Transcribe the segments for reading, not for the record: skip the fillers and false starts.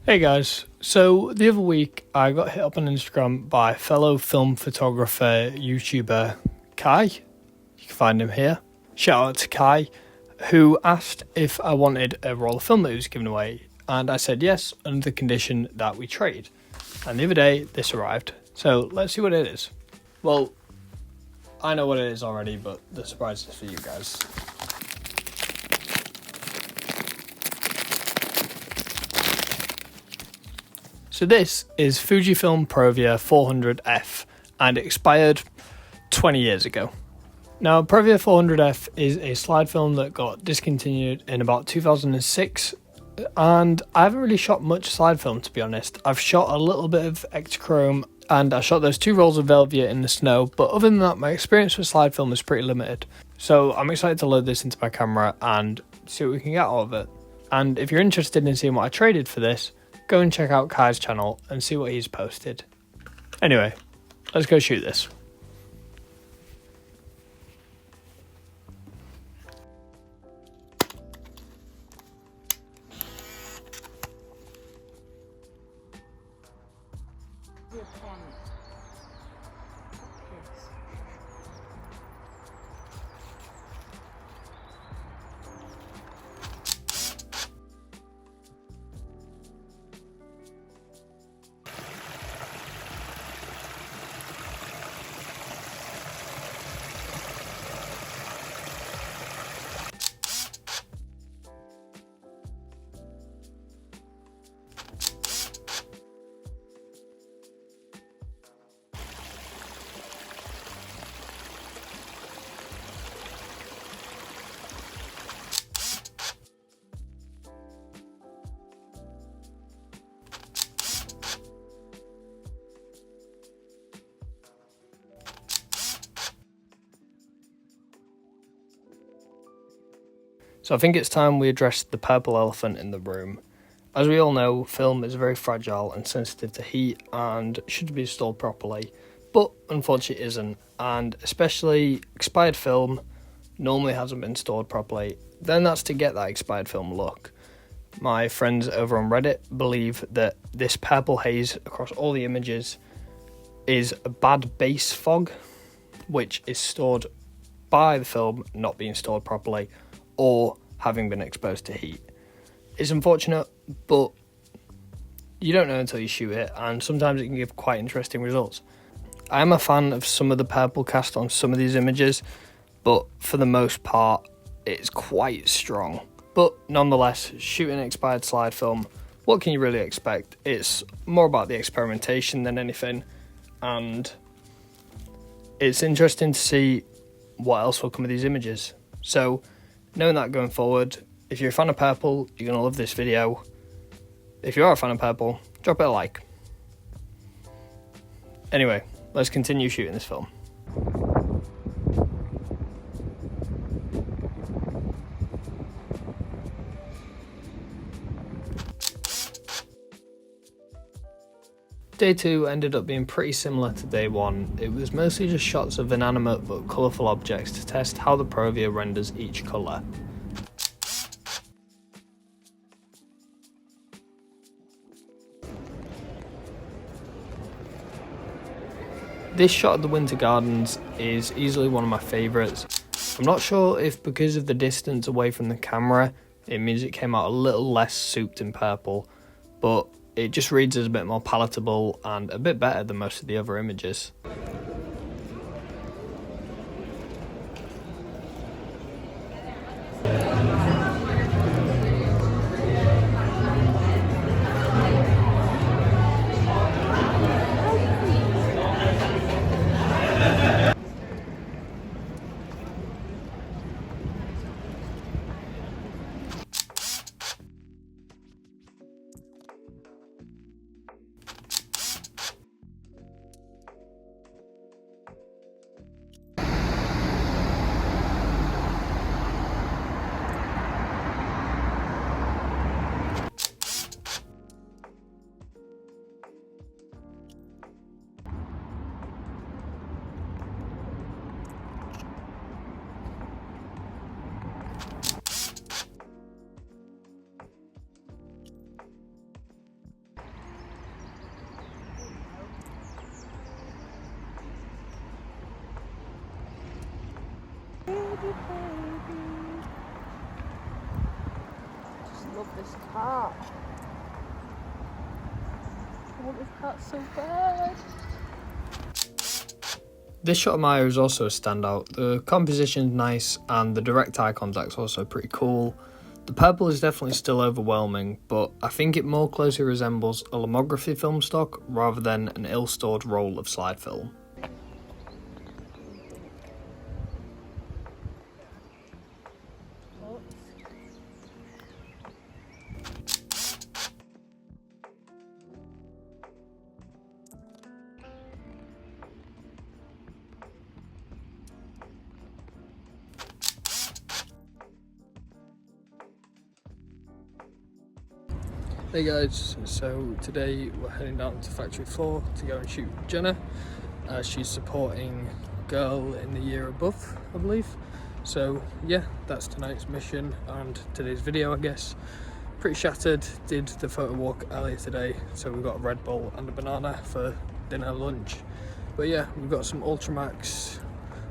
Hey guys, so the other week I got hit up on Instagram by fellow film photographer YouTuber Kai. You can find him here. Shout out to Kai, who asked if I wanted a roll of film that he was giving away, and I said yes under the condition that we trade. And the other day this arrived, so let's see what it is. Well, I know what it is already, but the surprise is for you guys. So this is FujiFilm Provia 400F and it expired 20 years ago. Now Provia 400F is a slide film that got discontinued in about 2006 and I haven't really shot much slide film, to be honest. I've shot a little bit of Ektachrome and I shot those 2 rolls of Velvia in the snow, but other than that my experience with slide film is pretty limited. So I'm excited to load this into my camera and see what we can get out of it. And if you're interested in seeing what I traded for this, go and check out Kai's channel and see what he's posted. Anyway, let's go shoot this. So I think it's time we address the purple elephant in the room. As we all know, film is very fragile and sensitive to heat and should be stored properly, but unfortunately it isn't, and especially expired film normally hasn't been stored properly. Then that's to get that expired film look. My friends over on Reddit believe that this purple haze across all the images is a bad base fog, which is stored by the film not being stored properly or having been exposed to heat. It's unfortunate, but you don't know until you shoot it, and sometimes it can give quite interesting results. I am a fan of some of the purple cast on some of these images, but for the most part, it's quite strong. But nonetheless, shooting expired slide film, what can you really expect? It's more about the experimentation than anything, and it's interesting to see what else will come of these images. So, knowing that going forward, if you're a fan of purple, you're going to love this video. If you are a fan of purple, drop it a like. Anyway, let's continue shooting this film. Day 2 ended up being pretty similar to day 1. It was mostly just shots of inanimate but colourful objects to test how the Provia renders each colour. This shot of the Winter Gardens is easily one of my favourites. I'm not sure if because of the distance away from the camera it means it came out a little less souped in purple, but it just reads as a bit more palatable and a bit better than most of the other images. you, baby. I just love this cat. I want this cat so bad. This shot of Maya is also a standout. The composition's nice and the direct eye contact's also pretty cool. The purple is definitely still overwhelming, but I think it more closely resembles a lomography film stock rather than an ill-stored roll of slide film. Hey guys, so today we're heading down to factory floor to go and shoot Jenna. She's supporting girl in the year above, I believe. So yeah, that's tonight's mission and today's video, I guess. Pretty shattered, did the photo walk earlier today, so we've got a Red Bull and a banana for dinner lunch. But yeah, we've got some Ultramax,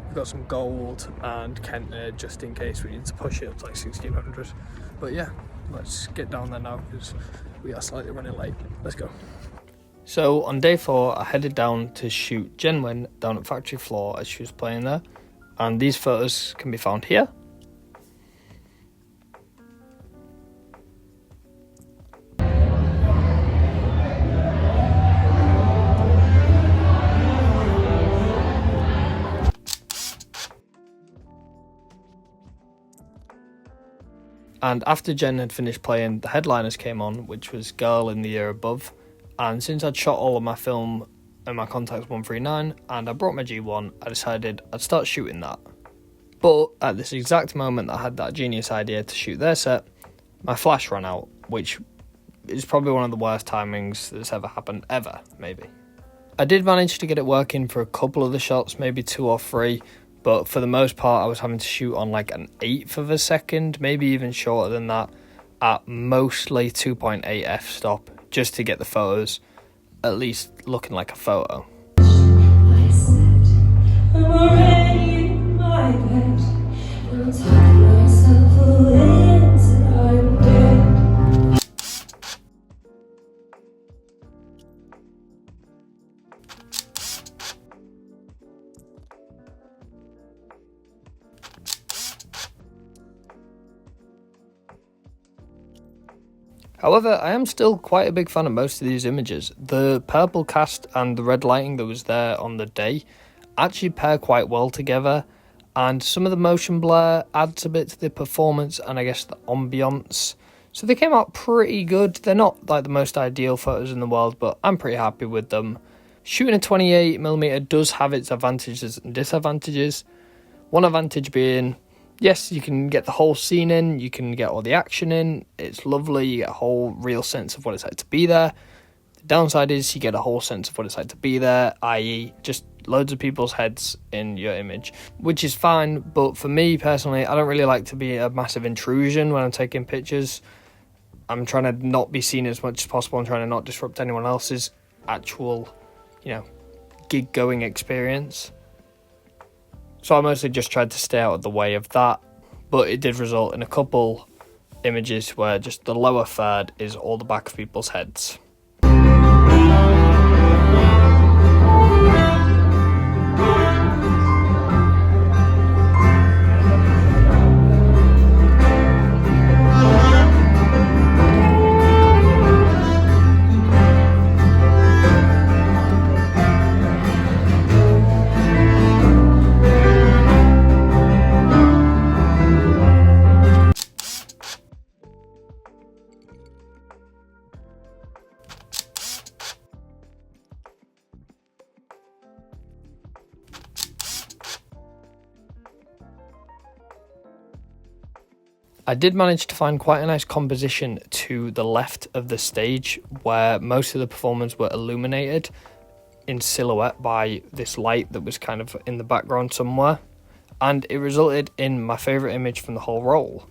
we've got some gold and Kentner just in case we need to push it up to like 1600. But yeah, let's get down there now because we are slightly running late. Let's go. So on day 4, I headed down to shoot Jenwin down at factory floor as she was playing there. And these photos can be found here. And after Jen had finished playing, the headliners came on, which was Girl in the Year Above. And since I'd shot all of my film and my Contax 139 and I brought my G1, I decided I'd start shooting that. But at this exact moment that I had that genius idea to shoot their set, my flash ran out, which is probably one of the worst timings that's ever happened, ever, maybe. I did manage to get it working for a couple of the shots, maybe 2 or 3, but for the most part I was having to shoot on like an 1/8 of a second, maybe even shorter than that, at mostly 2.8 f-stop, just to get the photos at least looking like a photo. I said, I'm already in my bed, I'll tuck myself away until I'm dead. However, I am still quite a big fan of most of these images. The purple cast and the red lighting that was there on the day actually pair quite well together, and some of the motion blur adds a bit to the performance and I guess the ambience. So they came out pretty good. They're not like the most ideal photos in the world, but I'm pretty happy with them. Shooting a 28mm does have its advantages and disadvantages. One advantage being, yes, you can get the whole scene in, you can get all the action in, it's lovely, you get a whole real sense of what it's like to be there. The downside is you get a whole sense of what it's like to be there, i.e. just loads of people's heads in your image, which is fine, but for me personally, I don't really like to be a massive intrusion when I'm taking pictures. I'm trying to not be seen as much as possible, I'm trying to not disrupt anyone else's actual, gig going experience. So I mostly just tried to stay out of the way of that, but it did result in a couple images where just the lower third is all the back of people's heads. I did manage to find quite a nice composition to the left of the stage where most of the performers were illuminated in silhouette by this light that was kind of in the background somewhere, and it resulted in my favourite image from the whole roll.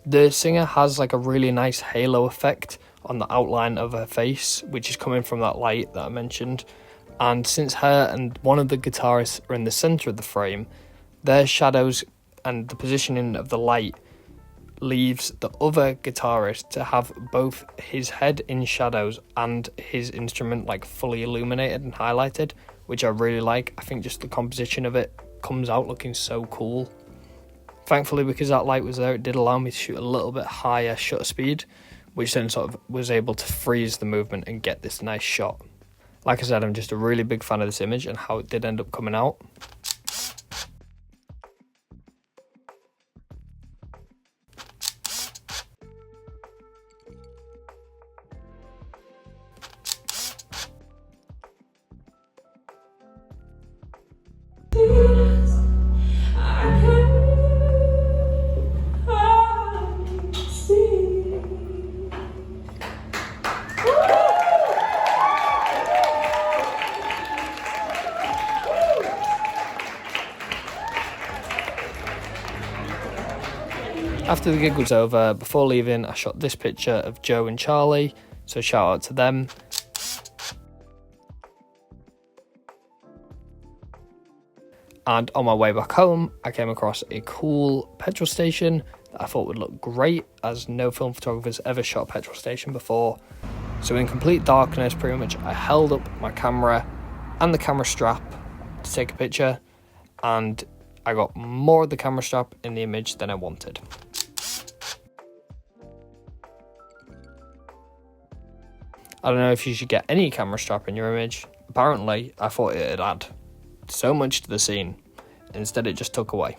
The singer has like a really nice halo effect on the outline of her face, which is coming from that light that I mentioned. And since her and one of the guitarists are in the centre of the frame, their shadows and the positioning of the light leaves the other guitarist to have both his head in shadows and his instrument like fully illuminated and highlighted, which I really like. I think just the composition of it comes out looking so cool. Thankfully, because that light was there, it did allow me to shoot a little bit higher shutter speed, which then sort of was able to freeze the movement and get this nice shot. Like I said, I'm just a really big fan of this image and how it did end up coming out. After the gig was over, before leaving, I shot this picture of Joe and Charlie, so shout out to them. And on my way back home, I came across a cool petrol station that I thought would look great, as no film photographers ever shot a petrol station before. So in complete darkness, pretty much, I held up my camera and the camera strap to take a picture, and I got more of the camera strap in the image than I wanted. I don't know if you should get any camera strap in your image. Apparently, I thought it'd add so much to the scene. Instead, it just took away.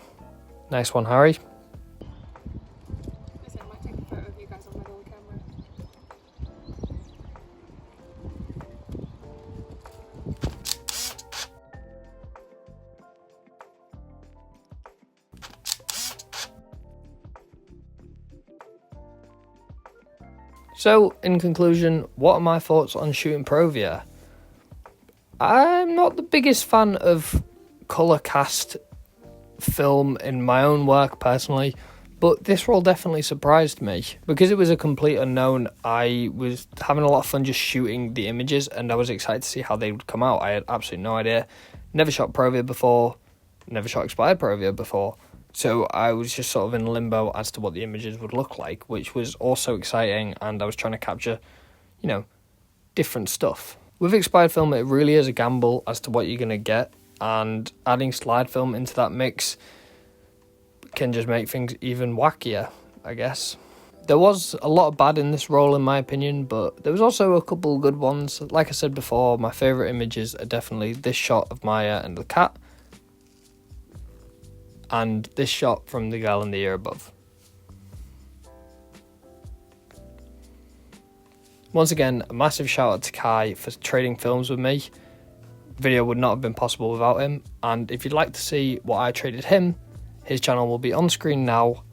Nice one, Harry. I might take a photo of you guys on my little camera. So, in conclusion, what are my thoughts on shooting Provia? I'm not the biggest fan of colour cast film in my own work personally, but this role definitely surprised me. Because it was a complete unknown, I was having a lot of fun just shooting the images, and I was excited to see how they would come out. I had absolutely no idea. Never shot Provia before, never shot expired Provia before. So I was just sort of in limbo as to what the images would look like, which was also exciting, and I was trying to capture, different stuff. With expired film, it really is a gamble as to what you're going to get, and adding slide film into that mix can just make things even wackier, I guess. There was a lot of bad in this role, in my opinion, but there was also a couple good ones. Like I said before, my favourite images are definitely this shot of Maya and the cat, and this shot from the girl in the ear above. Once again, a massive shout out to Kai for trading films with me. Video would not have been possible without him, and if you'd like to see what I traded him, his channel will be on screen now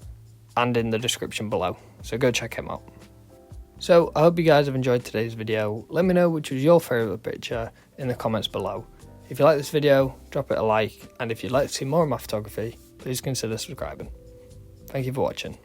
and in the description below, so go check him out. So I hope you guys have enjoyed today's video. Let me know which was your favourite picture in the comments below. If you like this video, drop it a like, and if you'd like to see more of my photography, please consider subscribing. Thank you for watching.